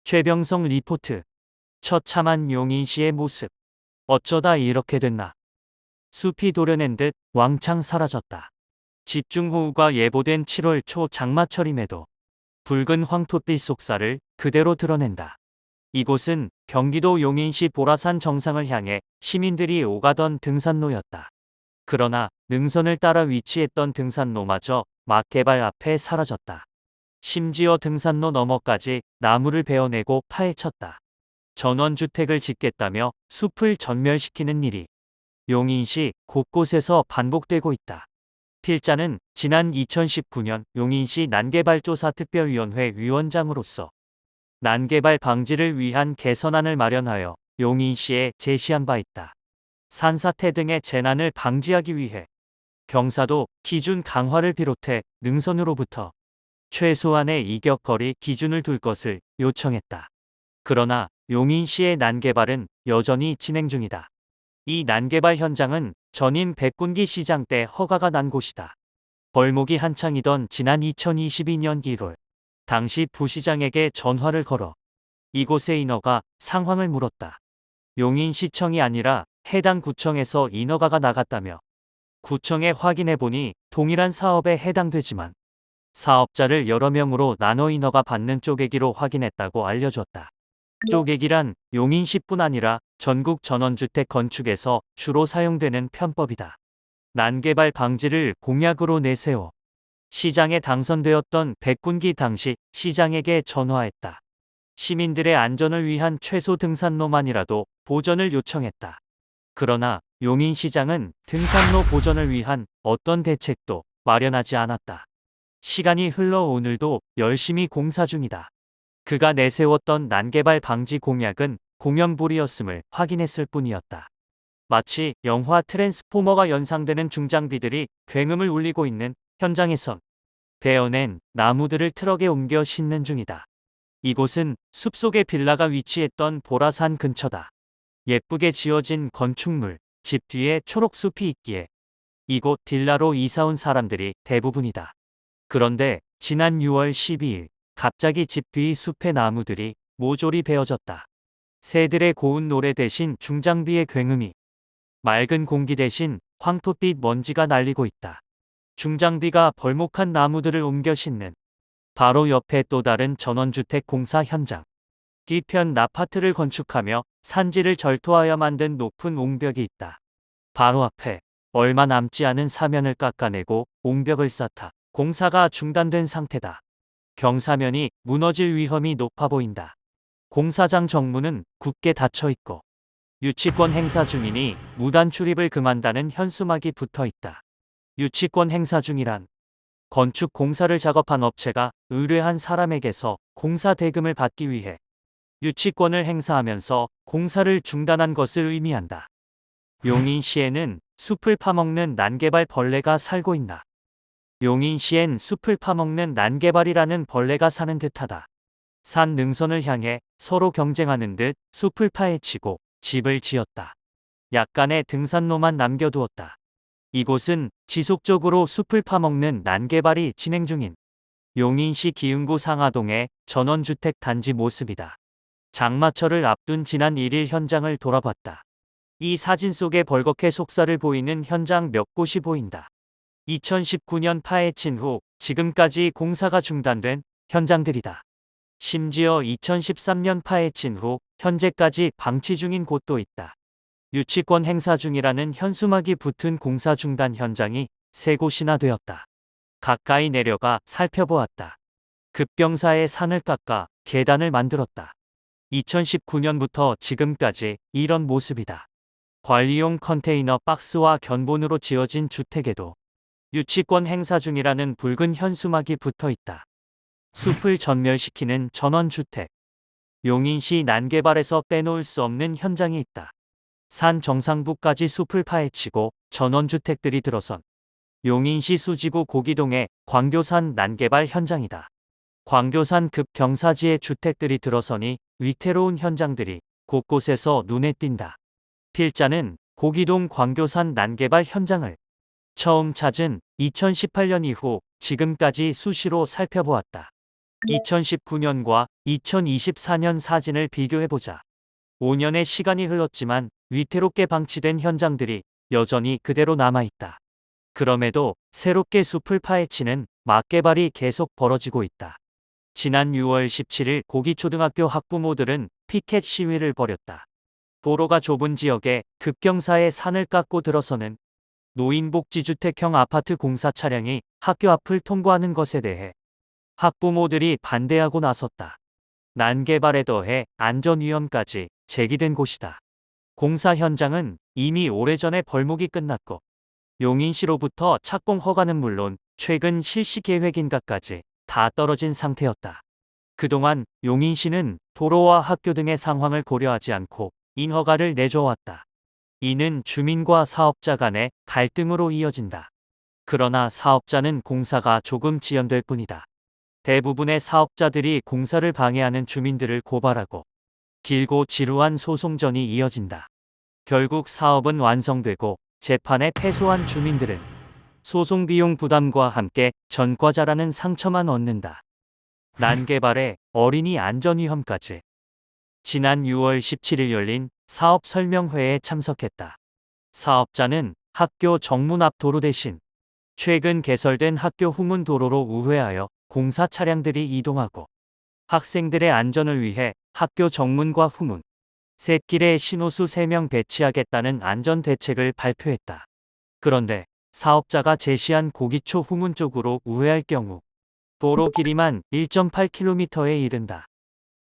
최병성 리포트. 처참한 용인시의 모습. 어쩌다 이렇게 됐나. 숲이 도려낸 듯 왕창 사라졌다. 집중호우가 예보된 7월 초 장마철임에도 붉은 황토빛 속살을 그대로 드러낸다. 이곳은 경기도 용인시 보라산 정상을 향해 시민들이 오가던 등산로였다. 그러나 능선을 따라 위치했던 등산로마저 막 개발 앞에 사라졌다. 심지어 등산로 너머까지 나무를 베어내고 파헤쳤다. 전원주택을 짓겠다며 숲을 전멸시키는 일이 용인시 곳곳에서 반복되고 있다. 필자는 지난 2019년 용인시 난개발조사특별위원회 위원장으로서 난개발 방지를 위한 개선안을 마련하여 용인시에 제시한 바 있다. 산사태 등의 재난을 방지하기 위해 경사도 기준 강화를 비롯해 능선으로부터 최소한의 이격거리 기준을 둘 것을 요청했다. 그러나 용인시의 난개발은 여전히 진행 중이다. 이 난개발 현장은 전임 백군기 시장 때 허가가 난 곳이다. 벌목이 한창이던 지난 2022년 1월, 당시 부시장에게 전화를 걸어 이곳의 인허가 상황을 물었다. 용인시청이 아니라 해당 구청에서 인허가가 나갔다며 구청에 확인해보니 동일한 사업에 해당되지만 사업자를 여러 명으로 나눠 인허가 받는 쪼개기로 확인했다고 알려줬다. 쪼개기란 용인시뿐 아니라 전국 전원주택 건축에서 주로 사용되는 편법이다. 난개발 방지를 공약으로 내세워 시장에 당선되었던 백군기 당시 시장에게 전화했다. 시민들의 안전을 위한 최소 등산로만이라도 보전을 요청했다. 그러나 용인시장은 등산로 보전을 위한 어떤 대책도 마련하지 않았다. 시간이 흘러 오늘도 열심히 공사 중이다. 그가 내세웠던 난개발 방지 공약은 공연불이었음을 확인했을 뿐이었다. 마치 영화 트랜스포머가 연상되는 중장비들이 굉음을 울리고 있는 현장에선 베어낸 나무들을 트럭에 옮겨 싣는 중이다. 이곳은 숲속의 빌라가 위치했던 보라산 근처다. 예쁘게 지어진 건축물, 집 뒤에 초록숲이 있기에 이곳 빌라로 이사온 사람들이 대부분이다. 그런데 지난 6월 12일 갑자기 집 뒤 숲의 나무들이 모조리 베어졌다. 새들의 고운 노래 대신 중장비의 굉음이, 맑은 공기 대신 황토빛 먼지가 날리고 있다. 중장비가 벌목한 나무들을 옮겨 싣는 바로 옆에 또 다른 전원주택 공사 현장. 뒤편 아파트를 건축하며 산지를 절토하여 만든 높은 옹벽이 있다. 바로 앞에 얼마 남지 않은 사면을 깎아내고 옹벽을 쌓다 공사가 중단된 상태다. 경사면이 무너질 위험이 높아 보인다. 공사장 정문은 굳게 닫혀 있고 유치권 행사 중이니 무단 출입을 금한다는 현수막이 붙어 있다. 유치권 행사 중이란 건축 공사를 작업한 업체가 의뢰한 사람에게서 공사 대금을 받기 위해 유치권을 행사하면서 공사를 중단한 것을 의미한다. 용인시에는 숲을 파먹는 난개발 벌레가 살고 있나? 용인시엔 숲을 파먹는 난개발이라는 벌레가 사는 듯하다. 산 능선을 향해 서로 경쟁하는 듯 숲을 파헤치고 집을 지었다. 약간의 등산로만 남겨두었다. 이곳은 지속적으로 숲을 파먹는 난개발이 진행 중인 용인시 기흥구 상하동의 전원주택 단지 모습이다. 장마철을 앞둔 지난 1일 현장을 돌아봤다. 이 사진 속에 벌겋게 속살을 보이는 현장 몇 곳이 보인다. 2019년 파헤친 후 지금까지 공사가 중단된 현장들이다. 심지어 2013년 파헤친 후 현재까지 방치 중인 곳도 있다. 유치권 행사 중이라는 현수막이 붙은 공사 중단 현장이 3곳이나 되었다. 가까이 내려가 살펴보았다. 급경사에 산을 깎아 계단을 만들었다. 2019년부터 지금까지 이런 모습이다. 관리용 컨테이너 박스와 견본으로 지어진 주택에도 유치권 행사 중이라는 붉은 현수막이 붙어 있다. 숲을 전멸시키는 전원주택. 용인시 난개발에서 빼놓을 수 없는 현장이 있다. 산 정상부까지 숲을 파헤치고 전원주택들이 들어선 용인시 수지구 고기동의 광교산 난개발 현장이다. 광교산 급경사지의 주택들이 들어서니 위태로운 현장들이 곳곳에서 눈에 띈다. 필자는 고기동 광교산 난개발 현장을 처음 찾은 2018년 이후 지금까지 수시로 살펴보았다. 2019년과 2024년 사진을 비교해보자. 5년의 시간이 흘렀지만 위태롭게 방치된 현장들이 여전히 그대로 남아있다. 그럼에도 새롭게 숲을 파헤치는 막개발이 계속 벌어지고 있다. 지난 6월 17일 고기초등학교 학부모들은 피켓 시위를 벌였다. 도로가 좁은 지역에 급경사에 산을 깎고 들어서는 노인복지주택형 아파트 공사 차량이 학교 앞을 통과하는 것에 대해 학부모들이 반대하고 나섰다. 난개발에 더해 안전위험까지 제기된 곳이다. 공사 현장은 이미 오래전에 벌목이 끝났고 용인시로부터 착공 허가는 물론 최근 실시 계획인가까지 다 떨어진 상태였다. 그동안 용인시는 도로와 학교 등의 상황을 고려하지 않고 인허가를 내줘왔다. 이는 주민과 사업자 간의 갈등으로 이어진다. 그러나 사업자는 공사가 조금 지연될 뿐이다. 대부분의 사업자들이 공사를 방해하는 주민들을 고발하고 길고 지루한 소송전이 이어진다. 결국 사업은 완성되고 재판에 패소한 주민들은 소송 비용 부담과 함께 전과자라는 상처만 얻는다. 난개발에 어린이 안전위험까지. 지난 6월 17일 열린 사업 설명회에 참석했다. 사업자는 학교 정문 앞 도로 대신 최근 개설된 학교 후문 도로로 우회하여 공사 차량들이 이동하고 학생들의 안전을 위해 학교 정문과 후문, 샛길에 신호수 3명 배치하겠다는 안전 대책을 발표했다. 그런데 사업자가 제시한 고기초 후문 쪽으로 우회할 경우 도로 길이만 1.8km에 이른다.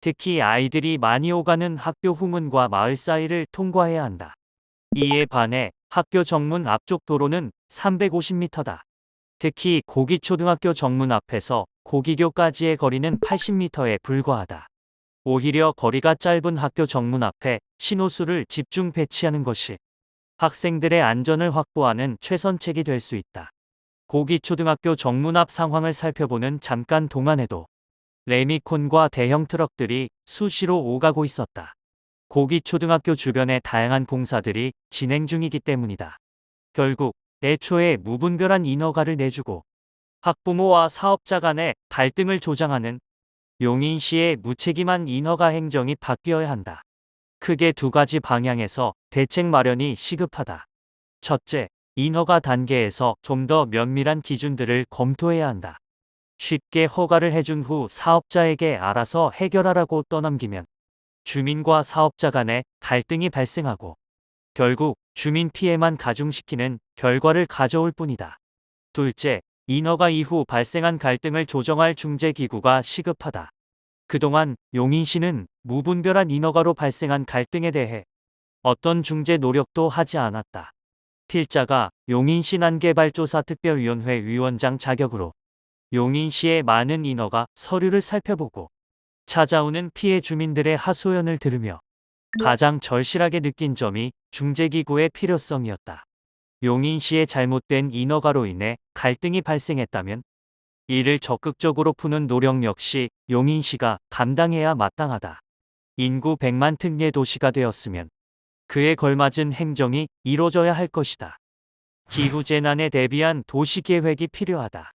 특히 아이들이 많이 오가는 학교 후문과 마을 사이를 통과해야 한다. 이에 반해 학교 정문 앞쪽 도로는 350m다. 특히 고기초등학교 정문 앞에서 고기교까지의 거리는 80m에 불과하다. 오히려 거리가 짧은 학교 정문 앞에 신호수를 집중 배치하는 것이 학생들의 안전을 확보하는 최선책이 될 수 있다. 고기초등학교 정문 앞 상황을 살펴보는 잠깐 동안에도 레미콘과 대형 트럭들이 수시로 오가고 있었다. 고기초등학교 주변의 다양한 공사들이 진행 중이기 때문이다. 결국 애초에 무분별한 인허가를 내주고 학부모와 사업자 간의 갈등을 조장하는 용인시의 무책임한 인허가 행정이 바뀌어야 한다. 크게 두 가지 방향에서 대책 마련이 시급하다. 첫째, 인허가 단계에서 좀 더 면밀한 기준들을 검토해야 한다. 쉽게 허가를 해준 후 사업자에게 알아서 해결하라고 떠넘기면 주민과 사업자 간의 갈등이 발생하고 결국 주민 피해만 가중시키는 결과를 가져올 뿐이다. 둘째, 인허가 이후 발생한 갈등을 조정할 중재기구가 시급하다. 그동안 용인시는 무분별한 인허가로 발생한 갈등에 대해 어떤 중재 노력도 하지 않았다. 필자가 용인시 난개발조사특별위원회 위원장 자격으로 용인시의 많은 인허가 서류를 살펴보고 찾아오는 피해 주민들의 하소연을 들으며 가장 절실하게 느낀 점이 중재기구의 필요성이었다. 용인시의 잘못된 인허가로 인해 갈등이 발생했다면 이를 적극적으로 푸는 노력 역시 용인시가 감당해야 마땅하다. 인구 100만 특례 도시가 되었으면 그에 걸맞은 행정이 이뤄져야 할 것이다. 기후재난에 대비한 도시계획이 필요하다.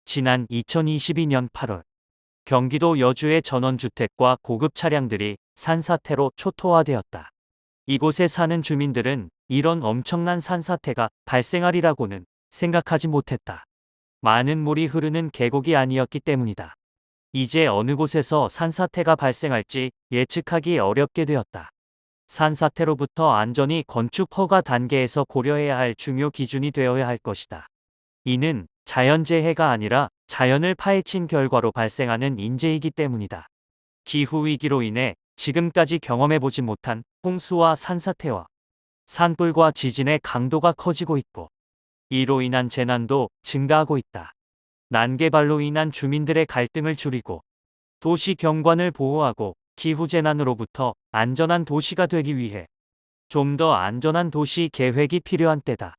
지난 2022년 8월 경기도 여주의 전원주택과 고급 차량들이 산사태로 초토화되었다. 이곳에 사는 주민들은 이런 엄청난 산사태가 발생하리라고는 생각하지 못했다. 많은 물이 흐르는 계곡이 아니었기 때문이다. 이제 어느 곳에서 산사태가 발생할지 예측하기 어렵게 되었다. 산사태로부터 안전이 건축 허가 단계에서 고려해야 할 중요 기준이 되어야 할 것이다. 이는 자연재해가 아니라 자연을 파헤친 결과로 발생하는 인재이기 때문이다. 기후위기로 인해 지금까지 경험해보지 못한 홍수와 산사태와 산불과 지진의 강도가 커지고 있고 이로 인한 재난도 증가하고 있다. 난개발로 인한 주민들의 갈등을 줄이고 도시 경관을 보호하고 기후재난으로부터 안전한 도시가 되기 위해 좀 더 안전한 도시 계획이 필요한 때다.